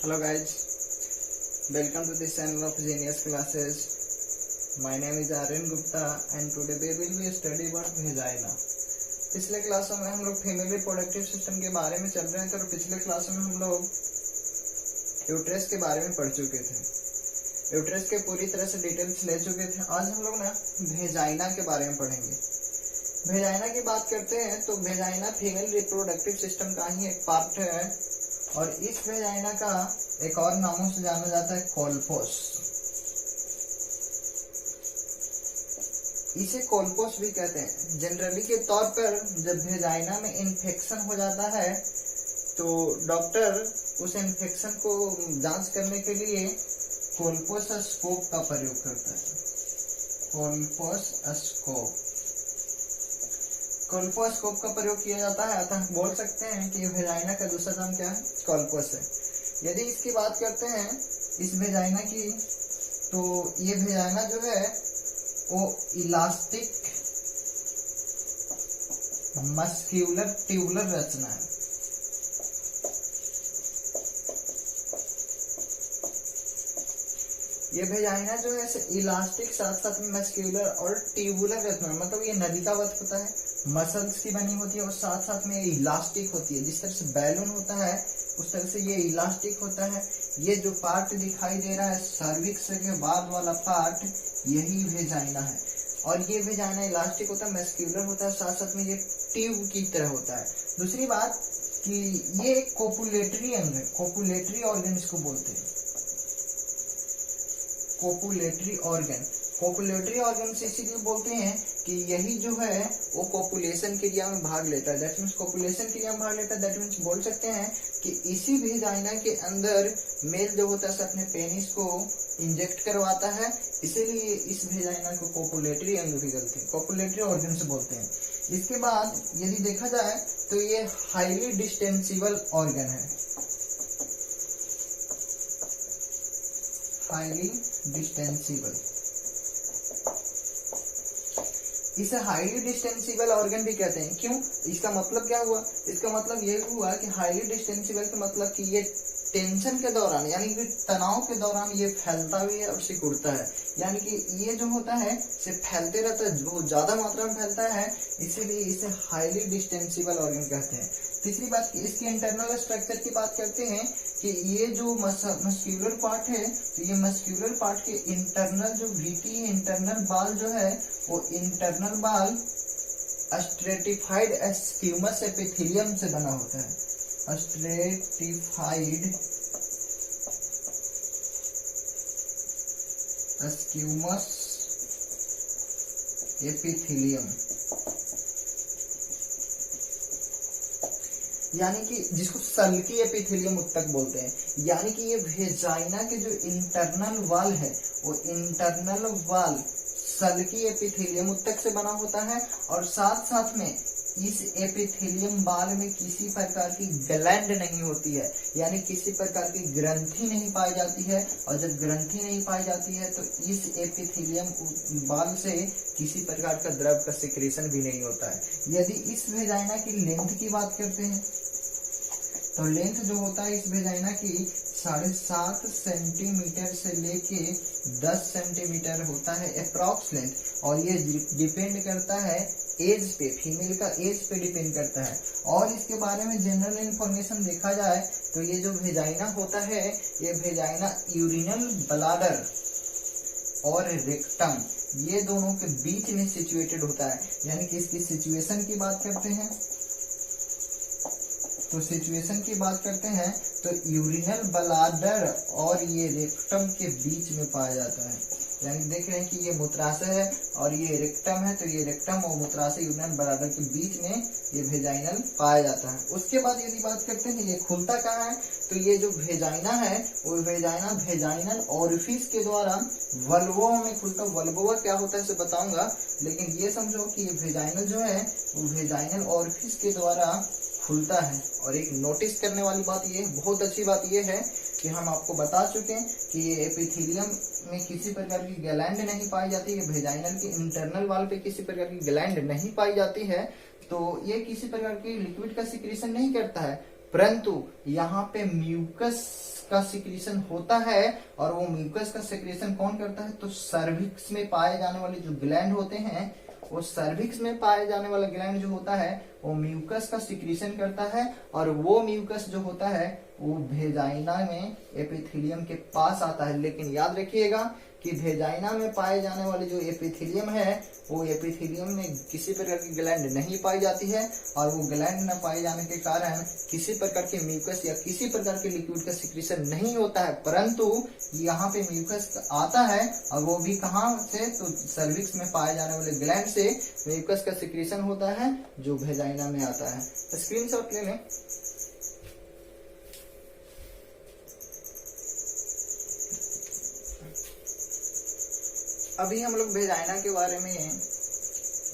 Hello guys, welcome to this channel of Genius Classes. My name is Aryan Gupta and today we will be study about vagina. पिछले क्लासों में हम लोग female reproductive system के बारे में चल रहे हैं, तो पिछले क्लासों में हम लोग यूट्रस के बारे में पढ़ चुके थे। यूट्रस के पूरी तरह से डिटेल्स ले चुके थे। आज हम लोग ना वेजाइना के बारे में पढ़ेंगे। वेजाइना की बात करते हैं तो वेजाइना फीमेल रिप्रोडक्टिव सिस्टम का ही एक पार्ट है और इस वेजाइना का एक और नामों से जाना जाता है कोलपोस। इसे कोलपोस भी कहते हैं। जनरली के तौर पर जब वेजाइना में इन्फेक्शन हो जाता है तो डॉक्टर उस इन्फेक्शन को जांच करने के लिए कोलपोस्कोप का प्रयोग करता है। कोलपोस्कोप का प्रयोग किया जाता है, अतः बोल सकते हैं कि वेजाइना का दूसरा नाम क्या है, कोलपोस है। यदि इसकी बात करते हैं इस वेजाइना की, तो ये वेजाइना जो है वो इलास्टिक मस्क्यूलर ट्यूबुलर रचना है। ये वेजाइना जो है इलास्टिक साथ साथ में मस्क्यूलर और ट्यूबुलर रचना, मतलब ये नलिकावत होता है, मसल्स की बनी होती है और साथ साथ में इलास्टिक होती है। जिस तरह से बैलून होता है उस तरह से ये इलास्टिक होता है। ये जो पार्ट दिखाई दे रहा है सर्विक्स के बाद वाला पार्ट, यही वेजाइना है। और ये वेजाइना इलास्टिक होता है, मस्क्यूलर होता है, साथ साथ में ये ट्यूब की तरह होता है। दूसरी बात कि ये एक कोपुलेटरी अंग है, कोपुलेटरी ऑर्गन इसको बोलते हैं। कोपुलेटरी ऑर्गन से इसीलिए बोलते हैं कि यही जो है वो कोपुलेशन क्रिया में भाग लेता है। दैट मीन्स कोपुलेशन क्रिया में भाग लेता है। दैट मीन्स बोल सकते हैं कि इसी वेजाइना के अंदर मेल जो होता है अपने पेनिस को इंजेक्ट करवाता है, इसीलिए इस वेजाइना को कोपुलेटरी अंग भी बोलते हैं, कोपुलेटरी ऑर्गन से बोलते हैं। इसके बाद यदि देखा जाए तो ये हाईली डिस्टेंसिबल ऑर्गन है। हाईली डिस्टेंसिबल, इसे हाईली डिस्टेंसिबल ऑर्गन भी कहते हैं। क्यों? इसका मतलब क्या हुआ? इसका मतलब ये हुआ कि हाईली डिस्टेंसिबल का मतलब कि ये टेंशन के दौरान यानी कि तनाव के दौरान ये फैलता भी है और सिकुड़ता है। यानी कि ये जो होता है से फैलते रहता है, बहुत ज्यादा मात्रा में फैलता है, इसीलिए इसे हाईली डिस्टेंसिबल ऑर्गन कहते हैं। तीसरी बात कि इसकी इंटरनल स्ट्रक्चर की बात करते हैं कि ये जो मस्क्यूलर पार्ट है, तो ये मस्क्यूलर पार्ट के इंटरनल जो भित्ति है, इंटरनल बाल जो है वो इंटरनल बाल स्ट्रेटिफाइड स्क्यूमस एपिथेलियम से बना होता है। स्ट्रेटिफाइड स्क्यूमस एपिथेलियम, यानी कि जिसको सल्की एपिथेलियम उत्तक बोलते हैं। यानी कि ये वेजाइना के जो इंटरनल वाल है वो इंटरनल वाल सल्की एपिथेलियम उत्तक से बना होता है और साथ साथ में इस एपिथेलियम बाल में किसी प्रकार की ग्लैंड नहीं होती है, यानी किसी प्रकार की ग्रंथि नहीं पाई जाती है। और जब ग्रंथि नहीं पाई जाती है तो इस एपिथेलियम बाल से किसी प्रकार का द्रव का सिक्रेशन भी नहीं होता है। यदि इस वेजाइना की लेंथ की बात करते हैं तो लेंथ जो होता है इस वेजाइना की 7.5 सेंटीमीटर से लेके 10 सेंटीमीटर होता है अप्रॉक्स लेंथ। और ये डिपेंड करता है एज पे, फीमेल का एज पे डिपेंड करता है। और इसके बारे में जनरल इंफॉर्मेशन देखा जाए तो ये जो वेजाइना होता है, ये वेजाइना यूरिनल ब्लैडर और रेक्टम ये दोनों के बीच में सिचुएटेड होता है। यानी कि इसकी सिचुएशन की बात करते हैं तो यूरिनल ब्लैडर और ये रेक्टम के बीच में पाया जाता है। यानी देख रहे हैं कि ये मूत्राशय है और ये रेक्टम है, तो ये रेक्टम और मूत्राशय यूरिनल ब्लैडर के बीच में ये वेजाइनल पाया जाता है। उसके बाद यदि बात करते हैं ये खुलता कहाँ है, तो ये जो वेजाइना है वो वेजाइना वेजाइनल ओरिफिस के द्वारा वल्वों में खुलता है। वल्वोवा क्या होता है इसे बताऊंगा, लेकिन ये समझो कि ये वेजाइनल जो है वो वेजाइनल ओरिफिस के द्वारा खुलता है। और एक नोटिस करने वाली बात ये, बहुत अच्छी बात ये है कि हम आपको बता चुके हैं कि ये एपिथेलियम में किसी प्रकार की ग्लैंड नहीं पाई जाती है, वेजाइनल के इंटरनल वाल पे किसी प्रकार की ग्लैंड नहीं पाई जाती है, तो ये किसी प्रकार की लिक्विड का सिक्रेशन नहीं करता है, परंतु यहाँ पे म्यूकस का सिक्रीशन होता है, और वो म्यूकस का सिक्रीशन कौन करता है, तो सर्विक्स में पाए जाने वाले जो ग्लैंड होते हैं, वो सर्विक्स में पाए जाने वाला ग्लैंड जो होता है वो म्यूकस का सिक्रीशन करता है, और वो म्यूकस जो होता है वो वेजाइना में एपिथेलियम के पास आता है। लेकिन याद रखिएगा कि वेजाइना में पाए जाने वाले जो एपिथेलियम है वो एपिथेलियम में किसी प्रकार की ग्लैंड नहीं पाई जाती है, और वो ग्लैंड न पाए जाने के कारण किसी प्रकार के म्यूकस या किसी प्रकार के लिक्विड का सिक्रीशन नहीं होता है। परंतु यहाँ पे म्यूकस आता है, और वो भी कहाँ से, तो सर्विक्स में पाए जाने वाले ग्लैंड से म्यूकस का सिक्रीशन होता है जो वेजाइना में आता है। स्क्रीनशॉट ले लें। अभी हम लोग वेजाइना के बारे में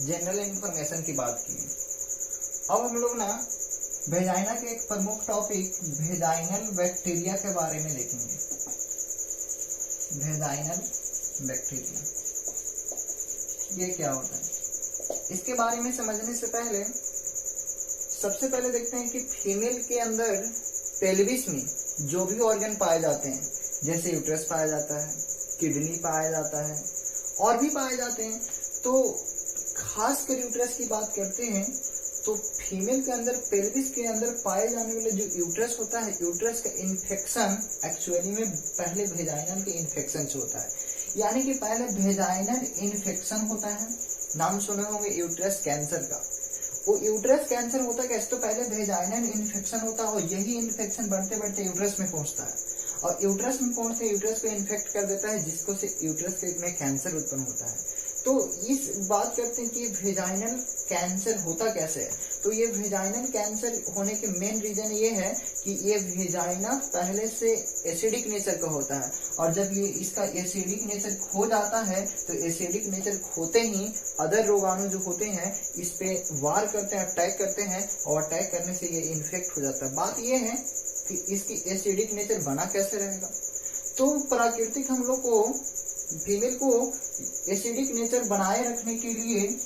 जनरल इंफॉर्मेशन की बात की। अब हम लोग ना वेजाइना के एक प्रमुख टॉपिक वेजाइनल बैक्टीरिया के बारे में देखेंगे। वेजाइनल बैक्टीरिया ये क्या होता है, इसके बारे में समझने से पहले सबसे पहले देखते हैं कि फीमेल के अंदर पेल्विस में जो भी ऑर्गन पाए जाते हैं, जैसे यूट्रस पाया जाता है, किडनी पाया जाता है, और भी पाए जाते हैं। तो खासकर यूट्रस की बात करते हैं तो फीमेल के अंदर पेल्विस के अंदर पाए जाने वाले जो यूट्रस होता है, यूट्रस का इन्फेक्शन एक्चुअली में पहले वेजाइनल के इन्फेक्शन से होता है। यानी कि पहले वेजाइनल इन्फेक्शन होता है, नाम सुने होंगे यूट्रस कैंसर का। वो यूट्रस कैंसर होता है कैसे, तो पहले वेजाइनल इन्फेक्शन होता है, और यही इन्फेक्शन बढ़ते बढ़ते यूट्रस में पहुंचता है, और यूट्रस में पहुंचते यूट्रस को इन्फेक्ट कर देता है, जिसको से यूट्रस में कैंसर उत्पन्न होता है। तो इस बात करते हैं कि वेजाइनल कैंसर होता कैसे है। तो ये वेजाइनल कैंसर होने के मेन रीजन ये है कि ये वेजाइना पहले से एसिडिक नेचर का होता है, और जब ये इसका एसिडिक नेचर खो जाता है तो एसिडिक नेचर खोते ही अदर रोगाणु जो होते हैं इस पे वार करते हैं, अटैक करते हैं, और अटैक करने से ये इन्फेक्ट हो जाता है। बात ये है कि इसकी एसिडिक नेचर बना कैसे रहेगा, तो प्राकृतिक हम लोग को फीमेल को एसिडिक नेचर बनाए रखने के लिए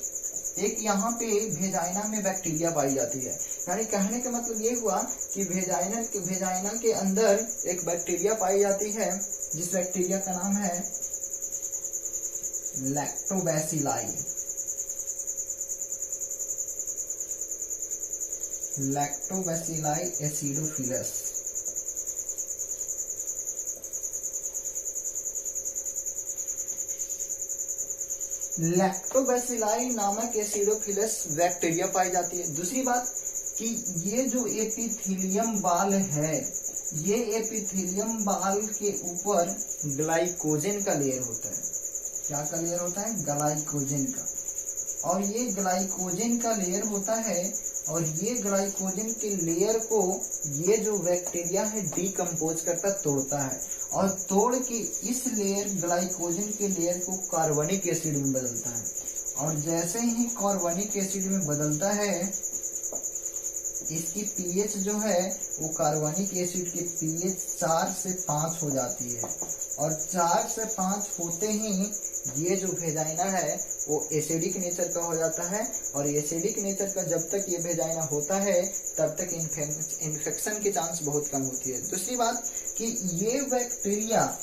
एक यहाँ पे वेजाइना में बैक्टीरिया पाई जाती है। यानी कहने का मतलब ये हुआ कि वेजाइना के अंदर एक बैक्टीरिया पाई जाती है, जिस बैक्टीरिया का नाम है लैक्टोबैसिलाई। Lactobacilli acidophilus. लैक्टोबैसिलाई नामक एसिडोफिलस बैक्टीरिया पाई जाती है। दूसरी बात कि ये जो एपिथेलियम बाल है, ये एपिथेलियम बाल के ऊपर ग्लाइकोजन का लेयर होता है। क्या का लेयर होता है, ग्लाइकोजन का, और ये ग्लाइकोजन का लेयर होता है, और ये ग्लाइकोजन के लेयर को ये जो बैक्टीरिया है डीकम्पोज करता, तोड़ता है, और तोड़ के इस लेयर ग्लाइकोजन के लेयर को कार्बनिक एसिड में बदलता है। और जैसे ही कार्बनिक एसिड में बदलता है, इसकी पीएच जो है वो कार्बनिक एसिड की पीएच 4 से 5 हो जाती है, और 4 से 5 होते ही ये जो वेजाइना है वो एसिडिक नेचर का हो जाता है, और एसिडिक नेचर का जब तक ये वेजाइना होता है तब तक इन्फेक्शन की चांस बहुत कम होती है। दूसरी बात कि ये बैक्टीरिया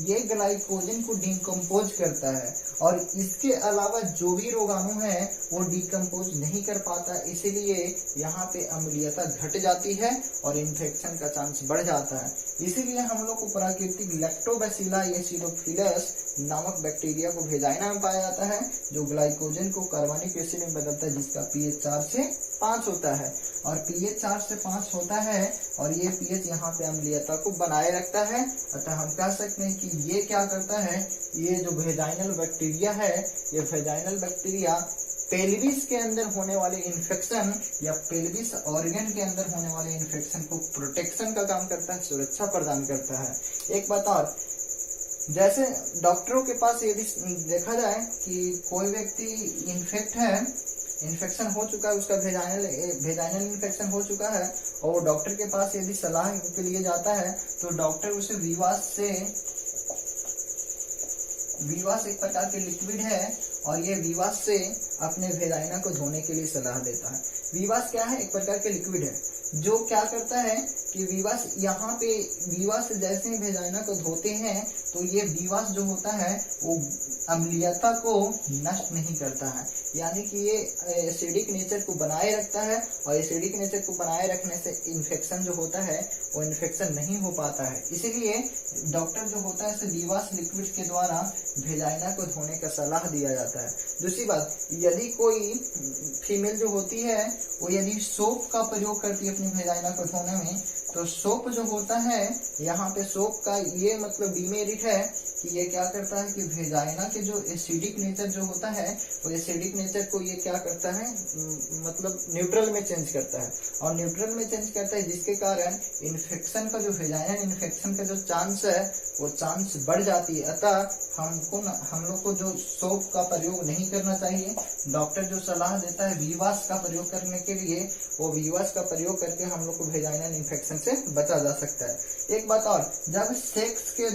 ये ग्लाइकोजन को डिकम्पोज करता है, और इसके अलावा जो भी रोगाणु है वो डिकम्पोज नहीं कर पाता, इसीलिए यहाँ पे अम्लीयता घट जाती है और इन्फेक्शन का चांस बढ़ जाता है। इसीलिए हम लोग को प्राकृतिक लैक्टोबैसिलाई एसिडोफिलस नामक बैक्टीरिया को वेजाइना में पाया जाता है, जो ग्लाइकोजन को कार्बनिक एसिड में बदलता है, जिसका पीएच 4 से 5 होता है। और पीएच 4 से 5 होता है, और ये पीएच यहाँ पे अम्लीयता को बनाए रखता है। अतः हम कह सकते हैं कि ये क्या करता है, ये जो वेजाइनल बैक्टीरिया है, ये वेजाइनल बैक्टीरिया पेल्विस के अंदर होने वाले इन्फेक्शन या पेल्विस ऑर्गन के अंदर होने वाले इन्फेक्शन को प्रोटेक्शन का काम करता है, सुरक्षा प्रदान करता है। एक बात और, जैसे डॉक्टरों के पास यदि देखा जाए कि कोई व्यक्ति इन्फेक्शन हो चुका है, उसका वेजाइनल इन्फेक्शन हो चुका है, और वो डॉक्टर के पास यदि सलाह के लिए जाता है तो डॉक्टर उसे विवास एक प्रकार के लिक्विड है, और ये विवास से अपने वेजाइना को धोने के लिए सलाह देता है। विवास क्या है, एक प्रकार के लिक्विड है। जो क्या करता है कि विवास, यहाँ पे विवास जैसे ही वेजाइना को धोते हैं तो ये विवास जो होता है वो अम्लीयता को नष्ट नहीं करता है, यानी कि ये एसिडिक नेचर को बनाए रखता है, और एसिडिक नेचर को बनाए रखने से इन्फेक्शन जो होता है वो इन्फेक्शन नहीं हो पाता है। इसीलिए डॉक्टर जो होता है इसे विवास लिक्विड के द्वारा वेजाइना को धोने का सलाह दिया जाता है। दूसरी बात, यदि कोई फीमेल जो होती है वो यदि सोप का प्रयोग करती है अपनी वेजाइना को धोने में, तो सोप जो होता है, यहाँ पे सोप का ये मतलब डीमेरिट है कि ये क्या करता है कि वेजाइना के जो एसिडिक नेचर जो होता है वो एसिडिक नेचर को ये क्या करता है, मतलब न्यूट्रल में चेंज करता है, और न्यूट्रल में चेंज करता है जिसके कारण इन्फेक्शन का जो वेजाइनल इन्फेक्शन का जो चांस है वो चांस बढ़ जाती है। अतः हम लोग को जो सोप का प्रयोग नहीं करना चाहिए, डॉक्टर जो सलाह देता है विवास का प्रयोग करने के लिए, वो विवास का प्रयोग करके हम लोग को वेजाइनल इन्फेक्शन से बचा जा सकता है। एक बात और, जब सेक्स के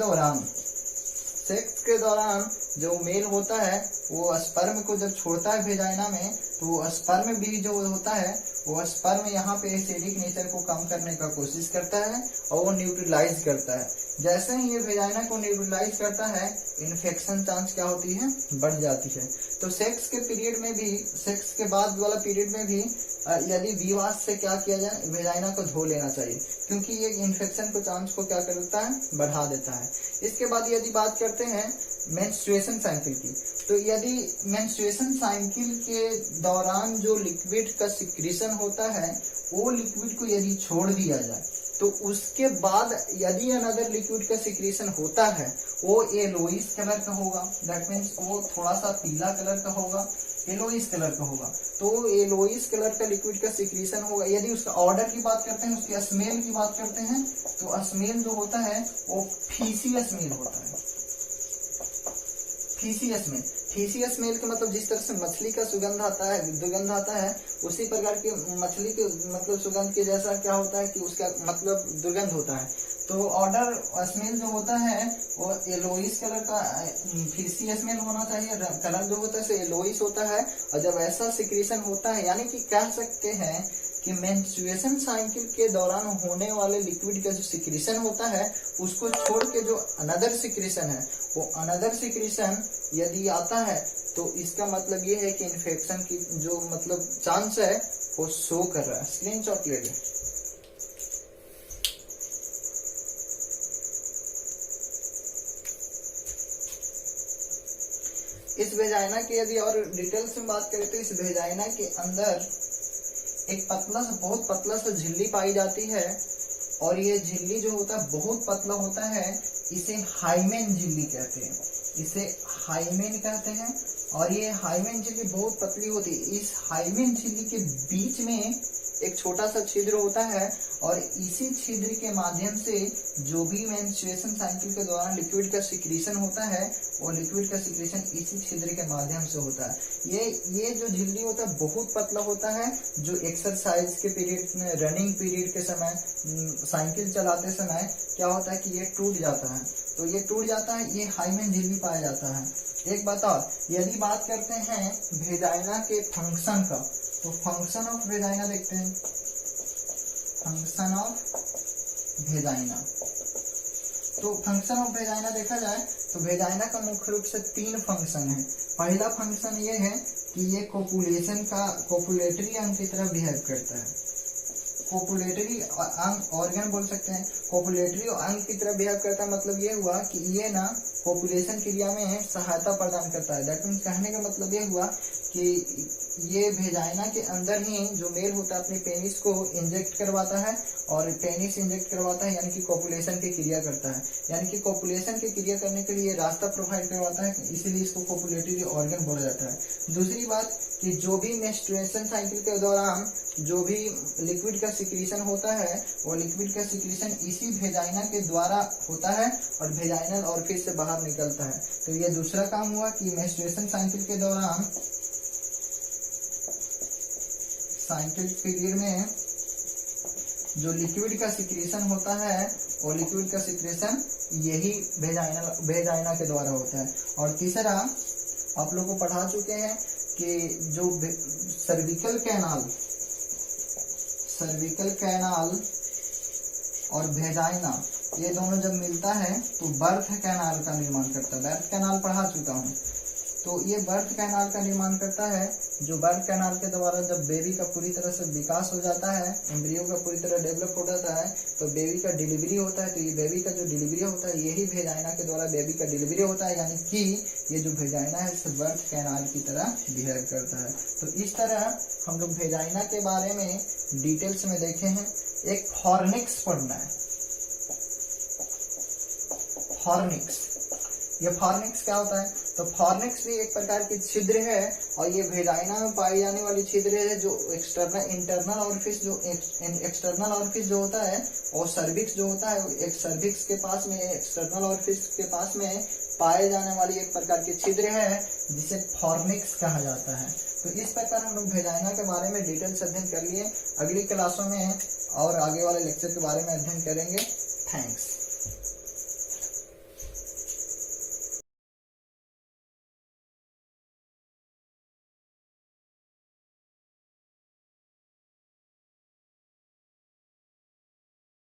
दौरान जो मेल होता है वो स्पर्म को जब छोड़ता है वेजाइना में, तो वो स्पर्म भी जो होता है वो स्पर्म यहाँ पे एसिडिक नेचर को कम करने का कोशिश करता है और वो न्यूट्रलाइज करता है। जैसे ही ये वेजाइना को न्यूट्रलाइज करता है, इन्फेक्शन चांस क्या होती है, बढ़ जाती है। तो सेक्स के पीरियड में भी, सेक्स के बाद वाला पीरियड में भी यदि विवास से क्या किया जाए, वेजाइना को धो लेना चाहिए, क्योंकि ये इन्फेक्शन को चांस को क्या करता है, बढ़ा देता है। इसके बाद यदि बात करते हैं मेंस्ट्रुएशन साइकिल की, तो यदि मेंस्ट्रुएशन साइकिल के दौरान जो लिक्विड का सिक्रीशन होता है वो लिक्विड को यदि छोड़ दिया जाए, तो उसके बाद यदि अनदर लिक्विड का सिक्रीशन होता है वो येलोइश कलर का होगा, दैट मीन्स वो थोड़ा सा पीला कलर का होगा, येलोइश कलर का होगा। तो येलोइश कलर का लिक्विड का सिक्रीशन होगा। यदि उसका ऑर्डर की बात करते हैं, उसकी स्मेल की बात करते हैं, तो स्मेल जो होता है वो फीसी स्मेल होता है। फीसी स्मेल के मतलब जिस तरह से मछली का सुगंध आता है, दुर्गंध आता है, उसी प्रकार की मछली के मतलब सुगंध के जैसा क्या होता है कि उसका मतलब दुर्गंध होता है। तो ऑर्डर स्मेल जो होता है वो येलोइश कलर का फीसी स्मेल होना चाहिए, कलर जो होता है येलोइश होता है। और जब ऐसा सिक्रीशन होता है, यानी कि कह सकते हैं कि मेंस्ट्रुएशन साइकिल के दौरान होने वाले लिक्विड का जो सिक्रीशन होता है उसको छोड़ के जो अनदर सिक्रीशन है, वो अनदर सिक्रीशन यदि आता है तो इसका मतलब ये है कि इन्फेक्शन की जो मतलब चांस है वो शो कर रहा है। स्क्रीनशॉट ले लें। इस वेजाइना की यदि और डिटेल्स में बात करें तो इस वेजाइना के अंदर एक पतला सा, बहुत पतला सा झिल्ली पाई जाती है, और ये झिल्ली जो होता है बहुत पतला होता है, इसे हाइमेन झिल्ली कहते हैं, इसे हाइमेन कहते हैं। और ये हाइमेन झिल्ली बहुत पतली होती है। इस हाइमेन झिल्ली के बीच में एक छोटा सा छिद्र होता है, और इसी छिद्र के माध्यम से जो भी मेंस्ट्रुएशन साइकिल के दौरान लिक्विड का सिक्रीशन होता है वो लिक्विड का सिक्रीशन इसी छिद्र के माध्यम से होता है। ये जो झिल्ली होता है बहुत पतला होता है, जो एक्सरसाइज के पीरियड में, रनिंग पीरियड के समय, साइकिल चलाते समय क्या होता है कि ये टूट जाता है। तो ये टूट जाता है, ये हाइमेन झिल्ली पाया जाता है। एक बात और, यदि बात करते हैं वेजाइना के फंक्शन का, तो फंक्शन ऑफ वेजाइना देखते हैं। फंक्शन ऑफ वेजाइना, तो फंक्शन ऑफ वेजाइना देखा जाए तो वेजाइना का मुख्य रूप से 3 फंक्शन है। पहला फंक्शन ये है कि ये कोपुलेशन का, कोपुलेटरी अंग की तरह बिहेव करता है। कोपुलेटरी अंग, ऑर्गन बोल सकते हैं, कोपुलेटरी अंग की तरह बिहेव करता है। मतलब ये हुआ कि ये ना कोपुलेशन क्रिया में सहायता प्रदान करता है। दैट मीन्स कहने का मतलब ये हुआ कि ये वेजाइना के अंदर ही जो मेल होता है अपने पेनिस को इंजेक्ट करवाता है, और पेनिस इंजेक्ट करवाता है यानी कि कोपुलेशन की क्रिया करता है, यानी कि कोपुलेशन की क्रिया करने के लिए रास्ता प्रोवाइड करवाता है, इसीलिए इसको कोपुलेटरी ऑर्गन बोला जाता है। दूसरी बात कि जो भी मेंस्ट्रुएशन साइकिल के दौरान जो भी लिक्विड का सिक्रीशन होता है वो लिक्विड का सिक्रीशन इसी वेजाइना के द्वारा होता है और वेजाइनल ऑरिफिस से बाहर निकलता है। तो ये दूसरा काम हुआ कि मेंस्ट्रुएशन साइकिल के दौरान, साइकिल पीरियड में जो लिक्विड का सिक्रीशन होता है वो लिक्विड का सिक्रीशन यही वेजाइना के द्वारा होता है। और तीसरा आप लोग को पढ़ा चुके हैं कि जो सर्विकल सर्विकल कैनाल और वेजाइना, ये दोनों जब मिलता है तो बर्थ कैनाल का निर्माण करता है। बर्थ कैनाल पढ़ा चुका हूँ। तो ये बर्थ कैनाल का निर्माण करता है, जो बर्थ कैनाल के द्वारा जब बेबी का पूरी तरह से विकास हो जाता है, एम्ब्रियो का पूरी तरह डेवलप हो जाता है, तो बेबी का डिलीवरी होता है। तो ये बेबी का जो डिलीवरी होता है, यही वेजाइना के द्वारा बेबी का डिलीवरी होता है, यानी कि ये जो वेजाइना है इसे बर्थ कैनाल की तरह बिहेव करता है। तो इस तरह हम लोग वेजाइना के बारे में डिटेल्स में देखे हैं। एक फॉर्निक्स पढ़ना है। फॉर्निक्स, ये फॉर्निक्स क्या होता है? तो फॉर्निक्स भी एक प्रकार की छिद्र है, और ये वेजाइना में पाई जाने वाली छिद्र है, जो इंटरनल ऑरिफिस, जो एक्सटर्नल ऑरिफिस जो होता है, और सर्विक्स जो होता है, एक सर्विक्स के पास में, एक्सटर्नल ऑरिफिस के पास में पाए जाने वाली एक प्रकार की छिद्र है, जिसे फॉर्निक्स कहा जाता है। तो इस प्रकार हम लोग वेजाइना के बारे में डिटेल्स अध्ययन कर लिए। अगली क्लासों में और आगे वाले लेक्चर के बारे में अध्ययन करेंगे। थैंक्स।